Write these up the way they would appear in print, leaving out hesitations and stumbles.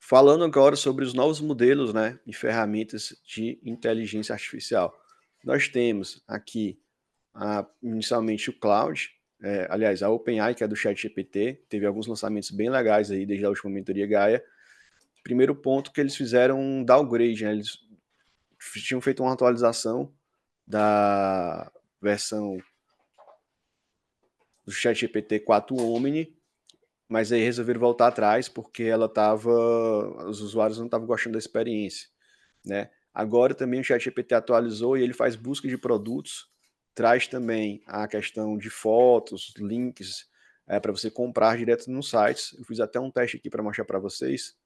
Falando agora sobre os novos modelos, né, e ferramentas de inteligência artificial. Nós temos aqui, inicialmente o Cloud, aliás, a OpenAI, que é do ChatGPT, teve alguns lançamentos bem legais aí desde a última mentoria Gaia. Primeiro ponto que eles fizeram um downgrade, né, eles tinham feito uma atualização da versão do ChatGPT 4 Omni, mas aí resolveram voltar atrás porque os usuários não estavam gostando da experiência, né? Agora também o ChatGPT atualizou e ele faz busca de produtos, traz também a questão de fotos, links, para você comprar direto nos sites. Eu fiz até um teste aqui para mostrar para vocês.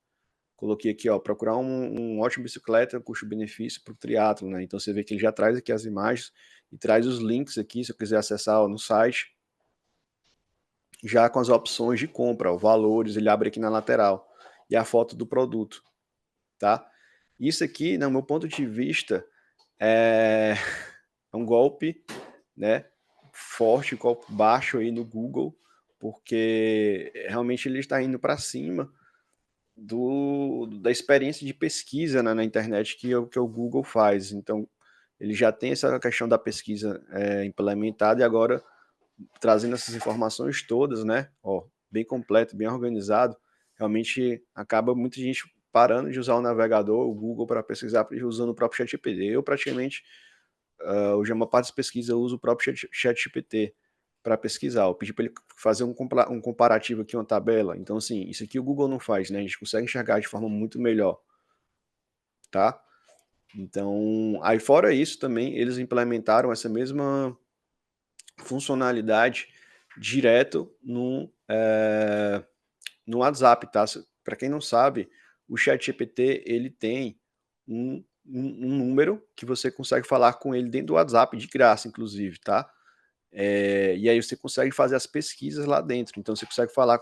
Coloquei aqui, ó, procurar um ótimo bicicleta, custo-benefício para o triatlo, né? Então você vê que ele já traz aqui as imagens e traz os links aqui, se eu quiser acessar, ó, no site, já com as opções de compra, os valores, ele abre aqui na lateral e a foto do produto, tá? Isso aqui, no meu ponto de vista, é um golpe, né, forte, um golpe baixo aí no Google, porque realmente ele está indo para cima da experiência de pesquisa, né, na internet que o Google faz. Então, ele já tem essa questão da pesquisa implementada e agora trazendo essas informações todas, né? Ó, bem completo, bem organizado, realmente acaba muita gente parando de usar o navegador, o Google, para pesquisar, usando o próprio ChatGPT. Eu praticamente, hoje uma parte das pesquisas eu uso o próprio ChatGPT para pesquisar. Eu pedi para ele fazer um comparativo aqui, uma tabela. Então, assim, isso aqui o Google não faz, né? A gente consegue enxergar de forma muito melhor, tá? Então, aí fora isso também, eles implementaram essa mesma funcionalidade direto no WhatsApp, tá? Para quem não sabe, o ChatGPT ele tem um número que você consegue falar com ele dentro do WhatsApp de graça, inclusive, tá? E aí você consegue fazer as pesquisas lá dentro. Então você consegue falar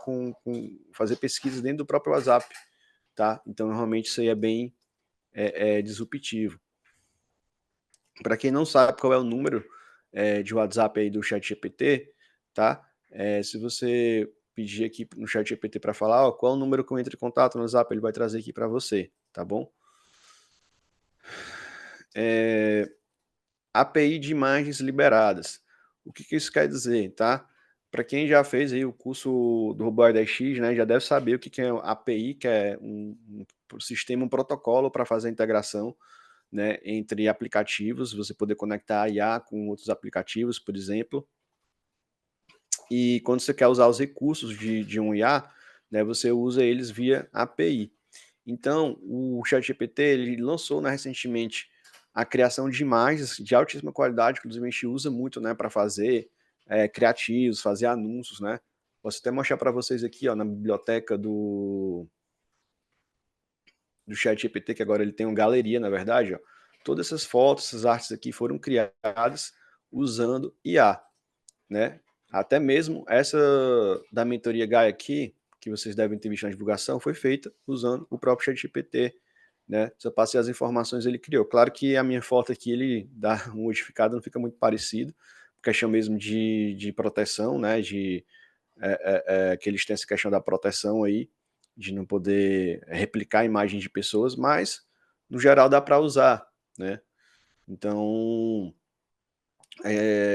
fazer pesquisas dentro do próprio WhatsApp, tá? Então realmente isso aí é bem disruptivo. Para quem não sabe qual é o número de WhatsApp aí do ChatGPT, tá? Se você pedir aqui no ChatGPT para falar, ó, qual é o número que eu entro em contato no WhatsApp, ele vai trazer aqui para você, tá bom? API de imagens liberadas. O que isso quer dizer, tá? Para quem já fez aí o curso do Robot 10X, né, já deve saber o que é API, que é um sistema, um protocolo para fazer a integração, né, entre aplicativos, você poder conectar a IA com outros aplicativos, por exemplo. E quando você quer usar os recursos de um IA, né, você usa eles via API. Então, o ChatGPT ele lançou, né, recentemente a criação de imagens de altíssima qualidade, que inclusive a gente usa muito, né, para fazer criativos, fazer anúncios, né. Posso até mostrar para vocês aqui, ó, na biblioteca do ChatGPT, que agora ele tem uma galeria, na verdade, ó. Todas essas fotos, essas artes aqui foram criadas usando IA, né? Até mesmo essa da mentoria Gaia aqui, que vocês devem ter visto na divulgação, foi feita usando o próprio ChatGPT, né? Se eu passei as informações, ele criou. Claro que a minha foto aqui, ele dá um modificado, não fica muito parecido, por questão mesmo de proteção, né? Que eles têm essa questão da proteção aí, de não poder replicar imagens de pessoas, mas no geral dá para usar, né? Então,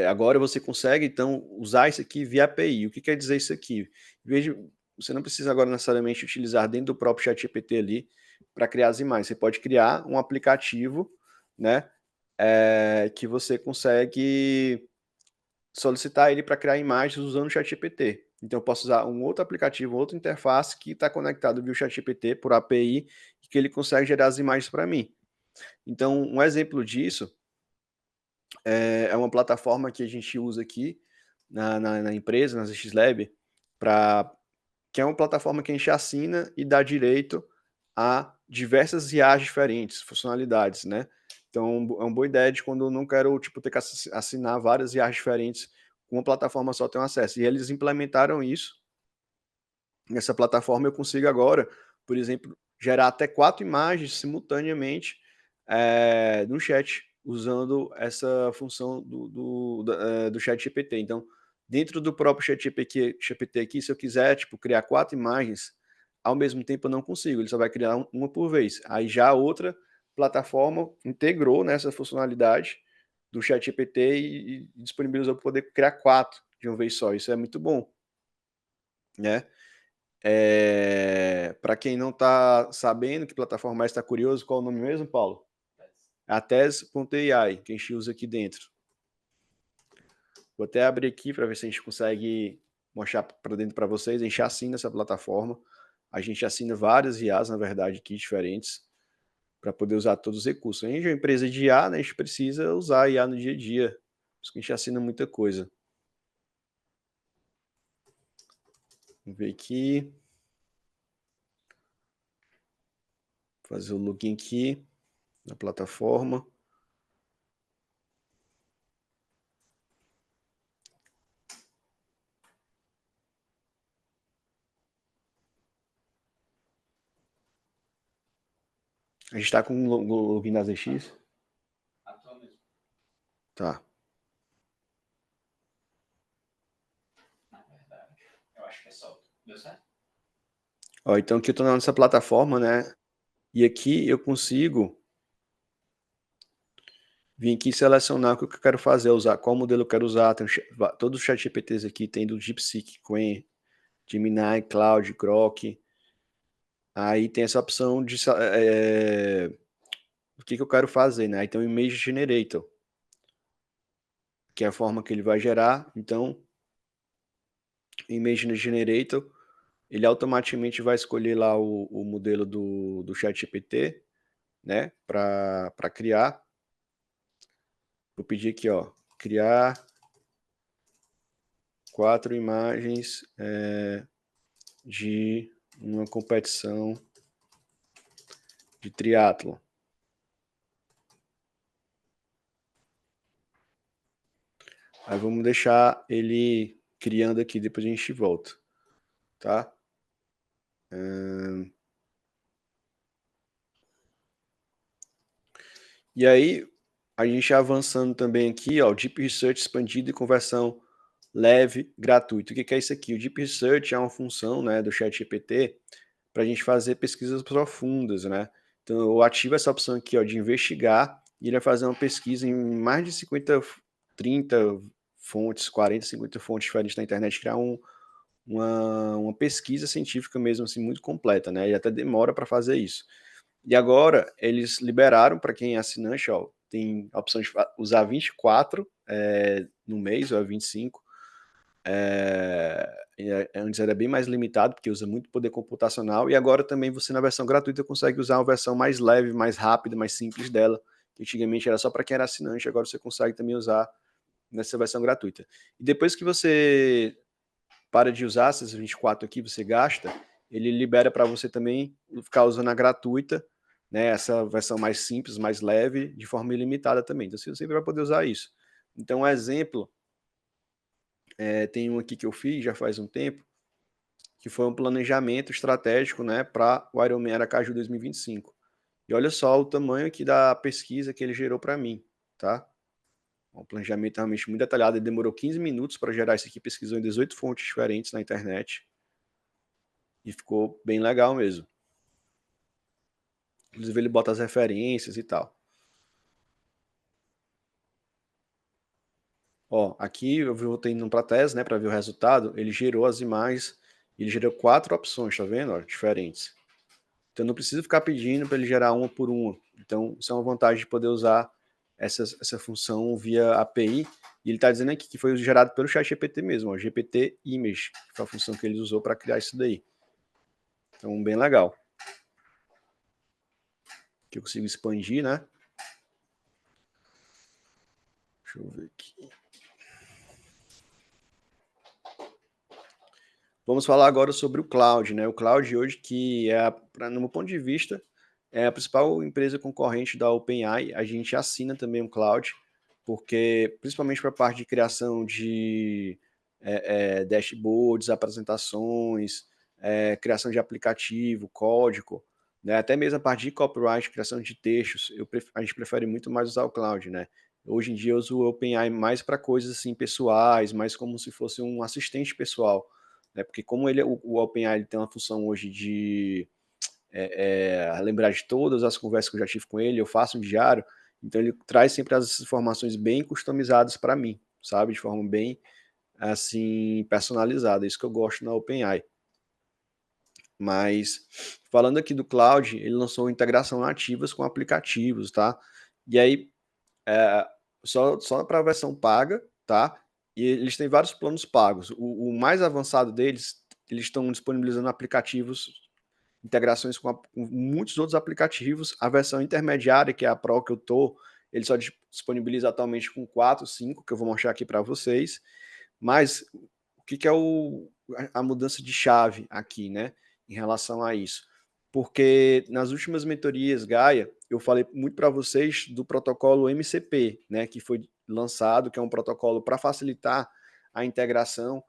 agora você consegue então usar isso aqui via API. O que quer dizer isso aqui? Veja, você não precisa agora necessariamente utilizar dentro do próprio ChatGPT ali para criar as imagens. Você pode criar um aplicativo, né, que você consegue solicitar ele para criar imagens usando o ChatGPT. Então eu posso usar um outro aplicativo, outra interface que está conectado via ChatGPT por API e que ele consegue gerar as imagens para mim. Então um exemplo disso é uma plataforma que a gente usa aqui na empresa, na ZXLab, que é uma plataforma que a gente assina e dá direito a diversas IAs diferentes, funcionalidades, né? Então, é uma boa ideia de quando eu não quero, tipo, ter que assinar várias IAs diferentes, com uma plataforma só tem acesso. E eles implementaram isso. Nessa plataforma eu consigo agora, por exemplo, gerar até 4 imagens simultaneamente no chat, usando essa função do chat GPT. Então, dentro do próprio chat GPT aqui, se eu quiser, tipo, criar 4 imagens ao mesmo tempo eu não consigo, ele só vai criar uma por vez. Aí já a outra plataforma integrou nessa funcionalidade do ChatGPT e disponibilizou para poder criar 4 de uma vez só. Isso é muito bom, né? Para quem não está sabendo, que plataforma mais está curioso, qual é o nome mesmo, Paulo? A Tez.ai, que a gente usa aqui dentro. Vou até abrir aqui para ver se a gente consegue mostrar para dentro para vocês. A gente assina essa plataforma. A gente assina várias IAs, na verdade, aqui diferentes, para poder usar todos os recursos. A gente é uma empresa de IA, né? A gente precisa usar a IA no dia a dia. Por isso que a gente assina muita coisa. Vamos ver aqui. Fazer o login aqui na plataforma. A gente está com o login da ZX? Atualmente. Tá. Na verdade, eu acho que é só. Deu certo? Ó, então aqui eu estou nessa plataforma, né? E aqui eu consigo vir aqui selecionar o que eu quero fazer, usar, qual modelo eu quero usar. Tem todos os ChatGPTs aqui, tem do DeepSeek, Qwen, Gemini, Cloud, Grok. Aí tem essa opção de o que eu quero fazer, né? Então, Image Generator, que é a forma que ele vai gerar. Então, Image Generator, ele automaticamente vai escolher lá o modelo do ChatGPT, né? Para criar. Vou pedir aqui, ó, criar 4 imagens de uma competição de triatlo. Aí vamos deixar ele criando aqui, depois a gente volta, tá? E aí, a gente avançando também aqui, ó, Deep Research expandido e conversão leve, gratuito. O que é isso aqui? O Deep Research é uma função, né, do ChatGPT para a gente fazer pesquisas profundas, né? Então, eu ativo essa opção aqui, ó, de investigar, e ele vai fazer uma pesquisa em mais de 50, 30 fontes, 40, 50 fontes diferentes na internet, criar uma pesquisa científica mesmo, assim, muito completa, né? E até demora para fazer isso. E agora, eles liberaram para quem é assinante, ó, tem a opção de usar 24 no mês, ou 25. Antes era bem mais limitado, porque usa muito poder computacional, e agora também você, na versão gratuita, consegue usar uma versão mais leve, mais rápida, mais simples dela, que antigamente era só para quem era assinante, agora você consegue também usar nessa versão gratuita. E depois que você para de usar essas 24 aqui, você gasta, ele libera para você também ficar usando a gratuita, né, essa versão mais simples, mais leve, de forma ilimitada também. Então você sempre vai poder usar isso. Então, um exemplo, tem um aqui que eu fiz já faz um tempo, que foi um planejamento estratégico, né, para o Ironman Aracaju 2025. E olha só o tamanho aqui da pesquisa que ele gerou para mim, tá? Um planejamento realmente muito detalhado, ele demorou 15 minutos para gerar isso aqui, pesquisou em 18 fontes diferentes na internet, e ficou bem legal mesmo. Inclusive ele bota as referências e tal. Ó, aqui eu voltei indo para a tese, né, para ver o resultado, ele gerou as imagens, ele gerou 4 opções, tá vendo? Ó, diferentes. Então não precisa ficar pedindo para ele gerar uma por uma. Então isso é uma vantagem de poder usar essa função via API. E ele está dizendo aqui que foi gerado pelo ChatGPT mesmo, ó, GPT Image, que foi a função que ele usou para criar isso daí. Então bem legal. Que eu consigo expandir, né? Deixa eu ver aqui. Vamos falar agora sobre o cloud, né? O cloud hoje que no meu ponto de vista, é a principal empresa concorrente da OpenAI. A gente assina também o cloud, porque principalmente para a parte de criação de dashboards, apresentações, criação de aplicativo, código, né? Até mesmo a parte de copyright, criação de textos, a gente prefere muito mais usar o cloud, né? Hoje em dia eu uso o OpenAI mais para coisas assim pessoais, mais como se fosse um assistente pessoal, né? Porque como o OpenAI ele tem uma função hoje de lembrar de todas as conversas que eu já tive com ele, eu faço um diário, então ele traz sempre as informações bem customizadas para mim, sabe? De forma bem, assim, personalizada. Isso que eu gosto na OpenAI. Mas, falando aqui do Cloud, ele lançou integração nativas com aplicativos, tá? E aí, só para a versão paga, tá? E eles têm vários planos pagos. O mais avançado deles, eles estão disponibilizando aplicativos, integrações com muitos outros aplicativos. A versão intermediária, que é a Pro que eu tô, ele só disponibiliza atualmente com 4, 5, que eu vou mostrar aqui para vocês. Mas o que é a mudança de chave aqui, né, em relação a isso? Porque nas últimas mentorias Gaia, eu falei muito para vocês do protocolo MCP, né, que foi lançado, que é um protocolo para facilitar a integração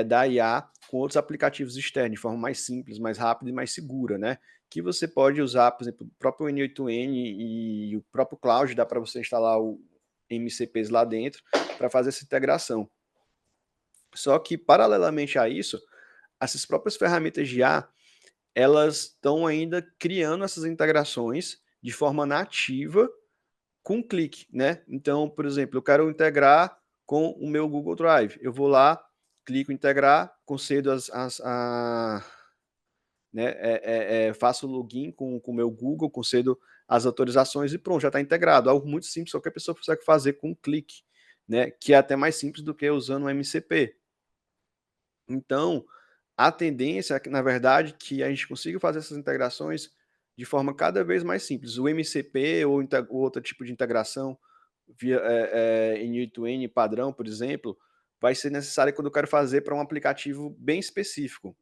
da IA com outros aplicativos externos, de forma mais simples, mais rápida e mais segura, né? Que você pode usar, por exemplo, o próprio N8N e o próprio Cloud, dá para você instalar o MCPs lá dentro para fazer essa integração. Só que, paralelamente a isso, essas próprias ferramentas de IA, elas estão ainda criando essas integrações de forma nativa com um clique, né? Então, por exemplo, eu quero integrar com o meu Google Drive. Eu vou lá, clico em integrar, concedo né, faço o login com o meu Google, concedo as autorizações e pronto, já está integrado. Algo muito simples, só que a pessoa consegue fazer com um clique, né? Que é até mais simples do que usando o MCP. Então, a tendência é que, na verdade, que a gente consiga fazer essas integrações de forma cada vez mais simples. O MCP ou outro tipo de integração via N8N padrão, por exemplo, vai ser necessário quando eu quero fazer para um aplicativo bem específico,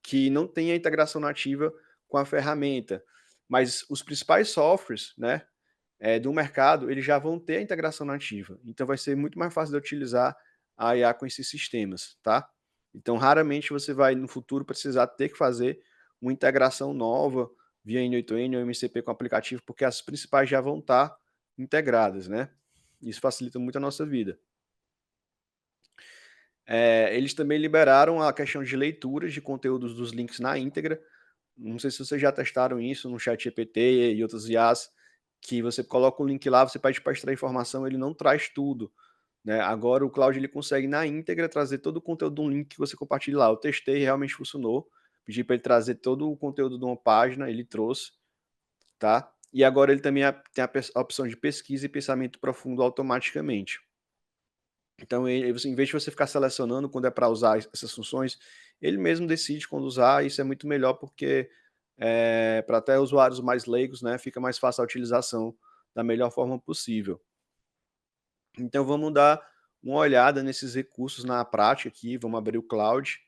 que não tenha integração nativa com a ferramenta. Mas os principais softwares, né, do mercado, eles já vão ter a integração nativa. Então vai ser muito mais fácil de utilizar a IA com esses sistemas, tá? Então raramente você vai no futuro precisar ter que fazer uma integração nova via N8N ou MCP com o aplicativo, porque as principais já vão estar integradas, né? Isso facilita muito a nossa vida. Eles também liberaram a questão de leituras de conteúdos dos links na íntegra. Não sei se vocês já testaram isso no ChatGPT e outros IAs, que você coloca um link lá, você pede para extrair informação, ele não traz tudo, né? Agora o Cloud ele consegue na íntegra trazer todo o conteúdo de um link que você compartilha lá. Eu testei, realmente funcionou. Pedi para ele trazer todo o conteúdo de uma página, ele trouxe, tá? E agora ele também tem a opção de pesquisa e pensamento profundo automaticamente. Então, em vez de você ficar selecionando quando é para usar essas funções, ele mesmo decide quando usar. Isso é muito melhor porque para até usuários mais leigos, né, fica mais fácil a utilização da melhor forma possível. Então, vamos dar uma olhada nesses recursos na prática aqui. Vamos abrir o Cloud.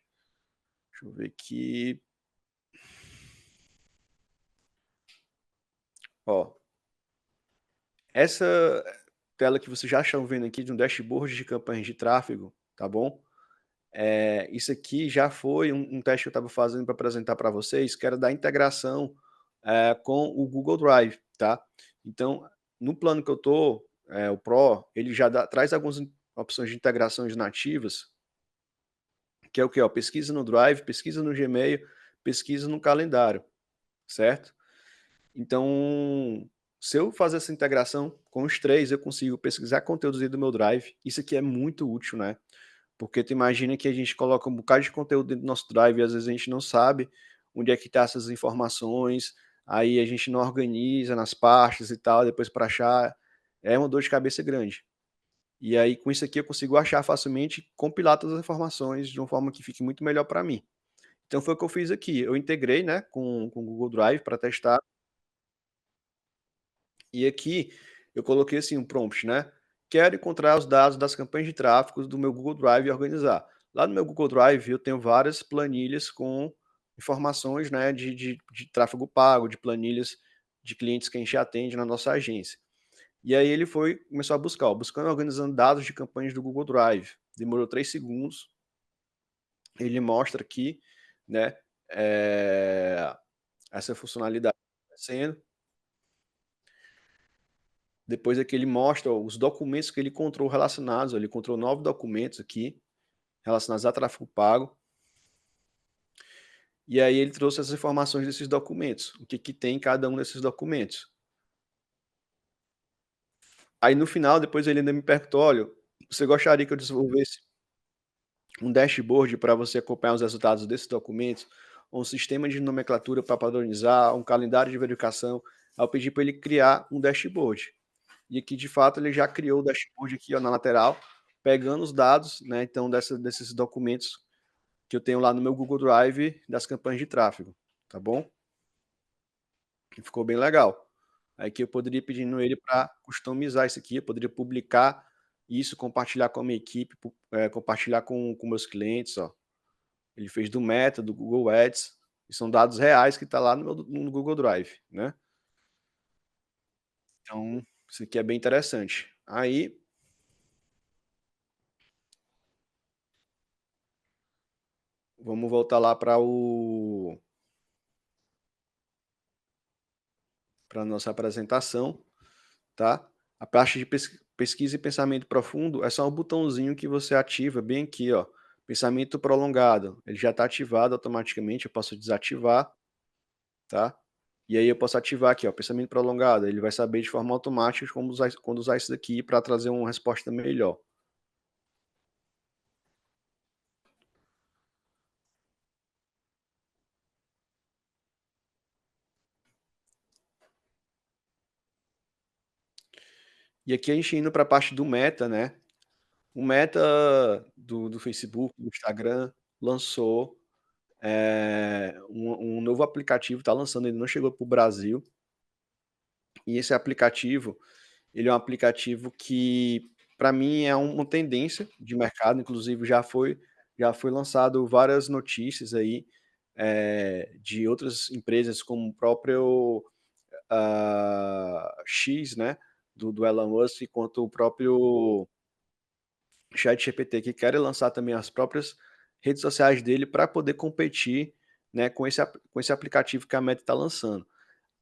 Deixa eu ver aqui. Ó, essa tela que vocês já estão vendo aqui de um dashboard de campanhas de tráfego, tá bom? Isso aqui já foi um teste que eu estava fazendo para apresentar para vocês, que era da integração com o Google Drive, tá? Então, no plano que eu estou, o Pro, ele já traz algumas opções de integrações nativas, que é o que? Pesquisa no Drive, pesquisa no Gmail, pesquisa no calendário, certo? Então, se eu fazer essa integração com os três, eu consigo pesquisar conteúdos dentro do meu Drive. Isso aqui é muito útil, né? Porque tu imagina que a gente coloca um bocado de conteúdo dentro do nosso Drive e às vezes a gente não sabe onde é que tá essas informações, aí a gente não organiza nas pastas e tal, depois para achar é uma dor de cabeça grande. E aí com isso aqui eu consigo achar facilmente e compilar todas as informações de uma forma que fique muito melhor para mim. Então foi o que eu fiz aqui, eu integrei, né, com o Google Drive para testar, e aqui eu coloquei assim um prompt, né? Quero encontrar os dados das campanhas de tráfego do meu Google Drive e organizar. Lá no meu Google Drive eu tenho várias planilhas com informações, né, de tráfego pago, de planilhas de clientes que a gente atende na nossa agência. E aí ele começou a buscar, ó, buscando organizando dados de campanhas do Google Drive. Demorou 3 segundos. Ele mostra aqui, né, essa funcionalidade acontecendo. Depois é que ele mostra os documentos que ele encontrou relacionados. Ele encontrou 9 documentos aqui relacionados a tráfego pago. E aí ele trouxe as informações desses documentos, o que, que tem em cada um desses documentos. Aí no final, depois ele ainda me perguntou, olha, você gostaria que eu desenvolvesse um dashboard para você acompanhar os resultados desses documentos, um sistema de nomenclatura para padronizar, um calendário de verificação. Aí eu pedi para ele criar um dashboard. E aqui, de fato, ele já criou o dashboard aqui ó, na lateral, pegando os dados, né, então, desses documentos que eu tenho lá no meu Google Drive das campanhas de tráfego, tá bom? E ficou bem legal. Aí que eu poderia pedindo ele para customizar isso aqui, eu poderia publicar isso, compartilhar com a minha equipe, compartilhar com meus clientes, ó. Ele fez do Meta, do Google Ads, e são dados reais que está lá no Google Drive, né? Então, isso aqui é bem interessante. Aí, vamos voltar lá para a nossa apresentação, tá? A parte de pesquisa e pensamento profundo é só um botãozinho que você ativa bem aqui, ó. Pensamento prolongado, ele já está ativado automaticamente, eu posso desativar, tá? E aí eu posso ativar aqui, ó, pensamento prolongado, ele vai saber de forma automática quando usar isso daqui para trazer uma resposta melhor. E aqui a gente indo para a parte do Meta, né? O Meta do Facebook, do Instagram, lançou um novo aplicativo, está lançando, ele não chegou para o Brasil. E esse aplicativo, ele é um aplicativo que, para mim, é uma tendência de mercado, inclusive já foi lançado várias notícias aí de outras empresas, como o próprio X, né, do Elon Musk, quanto o próprio ChatGPT, que querem lançar também as próprias redes sociais dele para poder competir, né, com esse aplicativo que a Meta está lançando.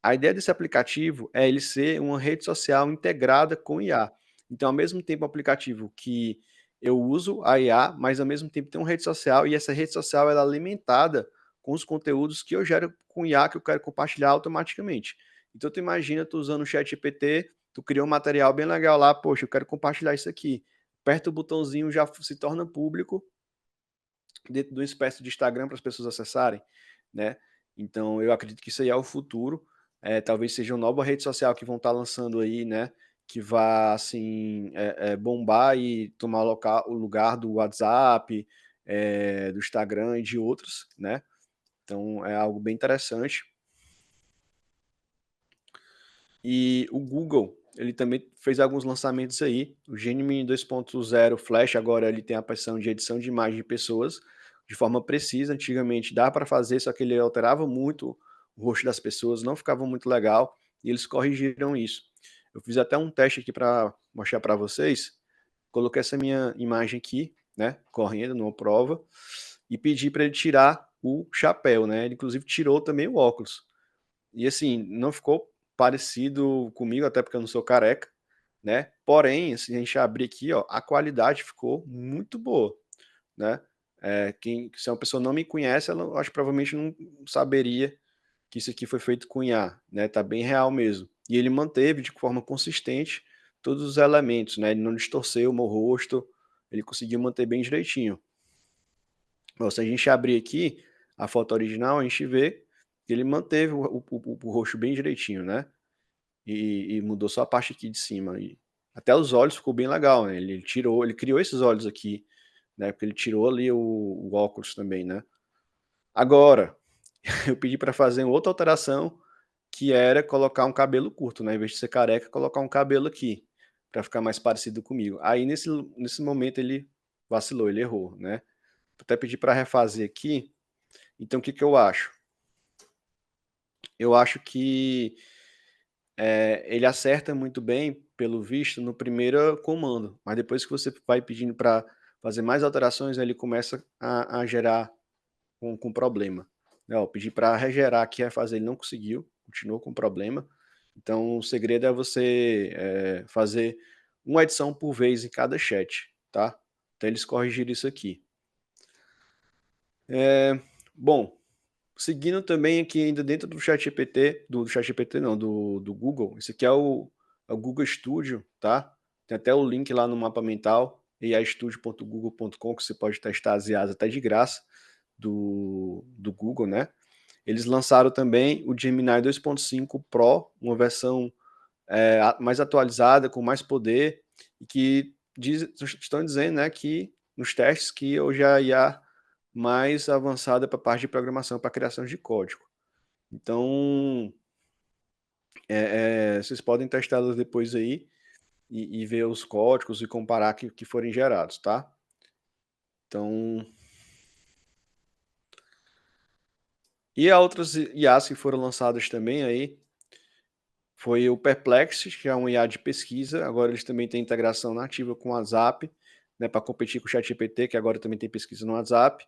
A ideia desse aplicativo é ele ser uma rede social integrada com IA. Então, ao mesmo tempo, um aplicativo que eu uso a IA, mas ao mesmo tempo tem uma rede social e essa rede social ela é alimentada com os conteúdos que eu gero com IA que eu quero compartilhar automaticamente. Então, tu imagina tu usando o ChatGPT, tu cria um material bem legal lá, poxa, eu quero compartilhar isso aqui. Aperta o botãozinho, já se torna público dentro de uma espécie de Instagram para as pessoas acessarem, né? Então, eu acredito que isso aí é o futuro. Talvez seja uma nova rede social que vão estar lançando aí, né? Que vá, assim, bombar e tomar o lugar do WhatsApp, do Instagram e de outros, né? Então, é algo bem interessante. E o Google, ele também fez alguns lançamentos aí. O Gemini 2.0 Flash agora ele tem a opção de edição de imagem de pessoas de forma precisa. Antigamente dá para fazer, só que ele alterava muito o rosto das pessoas, não ficava muito legal, e eles corrigiram isso. Eu fiz até um teste aqui para mostrar para vocês. Coloquei essa minha imagem aqui, né, correndo numa prova, e pedi para ele tirar o chapéu, né? Ele inclusive tirou também o óculos. E assim, não ficou parecido comigo, até porque eu não sou careca, né? Porém, se a gente abrir aqui, ó, a qualidade ficou muito boa, né? Se uma pessoa não me conhece, ela eu acho que provavelmente não saberia que isso aqui foi feito com IA, né? Tá bem real mesmo. E ele manteve de forma consistente todos os elementos, né? Ele não distorceu o meu rosto, ele conseguiu manter bem direitinho. Bom, se a gente abrir aqui a foto original, a gente vê que ele manteve o rosto bem direitinho, né? E mudou só a parte aqui de cima. E até os olhos ficou bem legal, né? Ele criou esses olhos aqui, né? Porque ele tirou ali o óculos também, né? Agora, eu pedi para fazer uma outra alteração, que era colocar um cabelo curto, né? Em vez de ser careca, colocar um cabelo aqui, para ficar mais parecido comigo. Aí nesse momento ele vacilou, ele errou, né? Até pedi para refazer aqui. Então o que que eu acho? Eu acho que ele acerta muito bem, pelo visto, no primeiro comando, mas depois que você vai pedindo para fazer mais alterações, ele começa a gerar com problema. Ó, pedi para regerar aqui, refazer, ele não conseguiu, continuou com problema. Então, o segredo é você fazer uma edição por vez em cada chat, tá? Então, eles corrigiram isso aqui. Bom, seguindo também aqui ainda dentro do ChatGPT, não, do Google, esse aqui é o Google Studio, tá? Tem até o link lá no mapa mental, aistudio.google.com, que você pode testar as IAs até de graça do Google, né? Eles lançaram também o Gemini 2.5 Pro, uma versão mais atualizada, com mais poder, e que estão dizendo, né, que nos testes que hoje a IA mais avançada para a parte de programação, para criação de código. Então, vocês podem testá-las depois aí e ver os códigos e comparar que forem gerados, tá? Então, e há outras IAs que foram lançadas também aí, foi o Perplexity, que é um IA de pesquisa, agora eles também têm integração nativa com o WhatsApp, né, para competir com o ChatGPT, que agora também tem pesquisa no WhatsApp,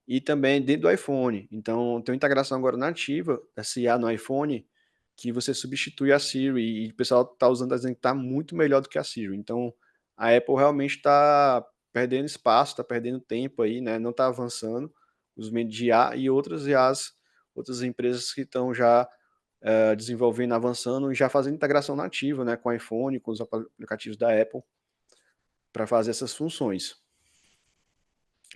e também dentro do iPhone. Então, tem uma integração agora nativa dessa IA no iPhone, que você substitui a Siri, e o pessoal está usando, dizendo que está muito melhor do que a Siri. Então, a Apple realmente está perdendo espaço, está perdendo tempo aí, né, não está avançando os meios de IA, e outras IAs, outras empresas que estão já desenvolvendo, avançando e já fazendo integração nativa, né, com o iPhone, com os aplicativos da Apple, para fazer essas funções.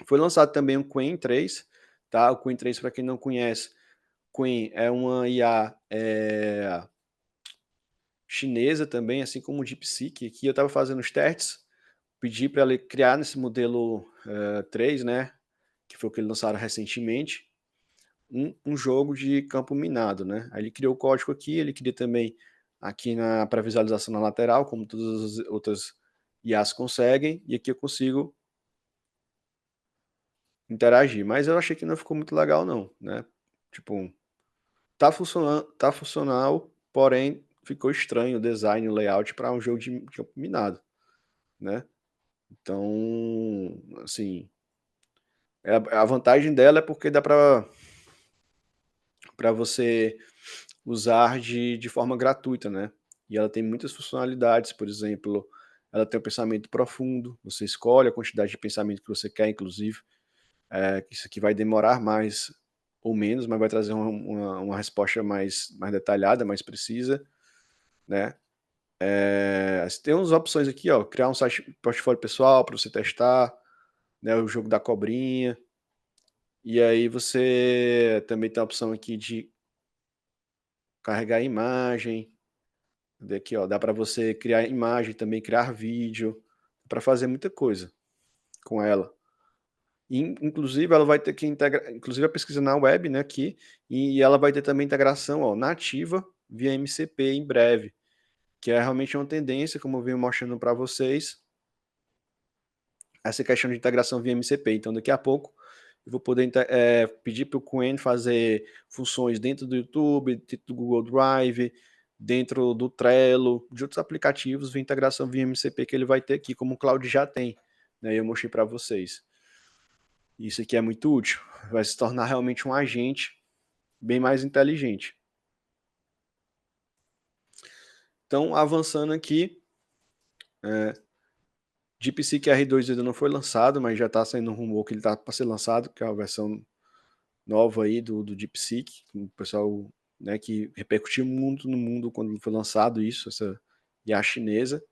Foi lançado também o Qwen 3, tá? O Qwen 3, para quem não conhece, Qwen é uma IA chinesa também, assim como o DeepSeek. Aqui eu estava fazendo os testes, pedi para ele criar nesse modelo 3, né, que foi o que eles lançaram recentemente, um jogo de campo minado, né? Aí ele criou o código aqui, ele cria também aqui para visualização na lateral, como todas as outras IAs conseguem, e aqui eu consigo interagir. Mas eu achei que não ficou muito legal, não, né? Tipo, tá funcionando, tá funcional, porém ficou estranho o design, o layout para um jogo de campo minado, né? Então, assim, a vantagem dela é porque dá para você usar de forma gratuita, né? E ela tem muitas funcionalidades, por exemplo, ela tem um pensamento profundo, você escolhe a quantidade de pensamento que você quer, inclusive, isso aqui vai demorar mais ou menos, mas vai trazer uma resposta mais detalhada, mais precisa, né? Tem umas opções aqui, ó, criar um site portfólio pessoal para você testar, né, o jogo da cobrinha, e aí você também tem a opção aqui de carregar imagem. Daqui, ó, dá para você criar imagem também, criar vídeo, para fazer muita coisa com ela. E, inclusive, ela vai ter que integrar, inclusive a pesquisa na web, né, aqui, e ela vai ter também integração, ó, nativa via MCP em breve, que é realmente uma tendência, como eu venho mostrando para vocês, essa questão de integração via MCP. Então, daqui a pouco, eu vou poder pedir para o Qwen fazer funções dentro do YouTube, dentro do Google Drive, dentro do Trello, de outros aplicativos, via integração via MCP que ele vai ter aqui, como o Cloud já tem, né? Eu mostrei para vocês. Isso aqui é muito útil, vai se tornar realmente um agente bem mais inteligente. Então, avançando aqui, DeepSeek R2 ainda não foi lançado, mas já está saindo um rumor que ele está para ser lançado, que é a versão nova aí do DeepSeek, o pessoal, né, que repercutiu muito no mundo quando foi lançado isso, essa IA chinesa.